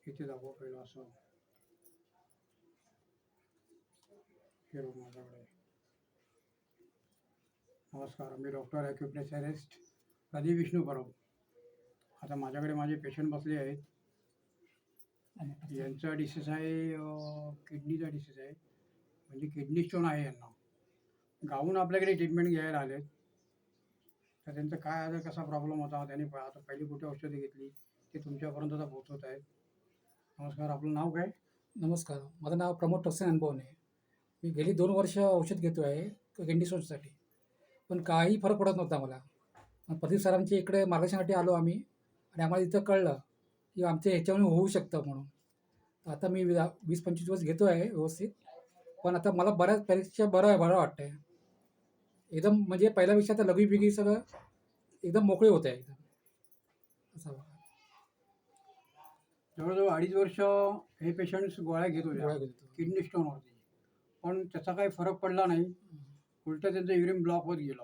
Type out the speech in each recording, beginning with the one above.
इथे दाखवा पहिलं असं हे बघ माझ्याकडे. नमस्कार, मी डॉक्टर ॲक्युप्रेशरिस्ट प्रदीप विष्णू परब. आता माझ्याकडे माझे पेशंट बसले आहेत. यांचा डिसीज आहे किडनीचा डिसीज आहे, म्हणजे किडनी स्टोन आहे यांना. गावून आपल्याकडे ट्रीटमेंट घ्यायला आले. तर त्यांचं काय आता कसा प्रॉब्लेम होता, त्यांनी आता पहिली कुठे औषधी घेतली ते तुमच्यापर्यंत आता पोहोचवत आहेत. नमस्कार, आपलं नाव काय? नमस्कार, माझं नाव प्रमोद टक्से अनुभवने. मी गेली 2 वर्ष औषध घेतो आहे किडनी स्टोनसाठी, पण काही फरक पडत नव्हता मला. मग प्रदीप सरांच्या इकडे मार्गदर्शनासाठी आलो आम्ही आणि आम्हाला इथं कळलं की आमच्या ह्याच्यामुळे होऊ शकतं म्हणून. आता मी 20-25 दिवस घेतो आहे व्यवस्थित, पण आता मला बऱ्याचपेक्षा बरं वाटतं आहे. एकदम म्हणजे पहिल्यापेक्षा आता लघवीबिगी सगळं एकदम मोकळे होत आहे एकदम असं. जवळजवळ 2.5 वर्ष हे पेशंट्स गोळ्या घेत गोळ्या होते घेतो. किडनी स्टोनवरती, पण त्याचा काही फरक पडला नाही. उलटं त्यांचं युरिन ब्लॉक होत गेलं.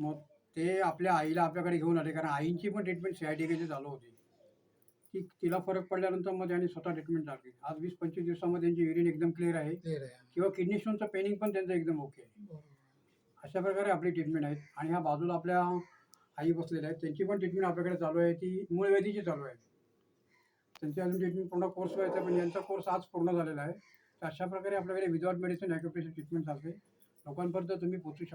मग ते आपल्या आईला आपल्याकडे घेऊन आले, कारण आईंची पण ट्रीटमेंट CITKची चालू होती. तिला फरक पडल्यानंतर मग त्यांनी स्वतः ट्रीटमेंट लागली. आज 20-25 दिवसामध्ये त्यांची युरिन एकदम क्लिअर आहे क्लिअर आहे. किंवा किडनी स्टोनचं पेनिंग पण त्यांचं एकदम ओके आहे. बरोबर. अशा प्रकारे आपली ट्रीटमेंट आहे. आणि ह्या बाजूला आपल्या आई बसलेल्या आहेत, त्यांची पण ट्रीटमेंट आपल्याकडे चालू आहे. ती मूळव्याधीची चालू आहे. त्यांची अजून ट्रीटमेंट पूर्ण कोर्स व्हायचा, पण यांचा कोर्स आज पूर्ण झालेला आहे. तर अशा प्रकारे आपल्याकडे विदाउट मेडिसिन ॲक्युप्रेशर ट्रीटमेंट चालते. लोकांपर्यंत तुम्ही पोहोचू शकता.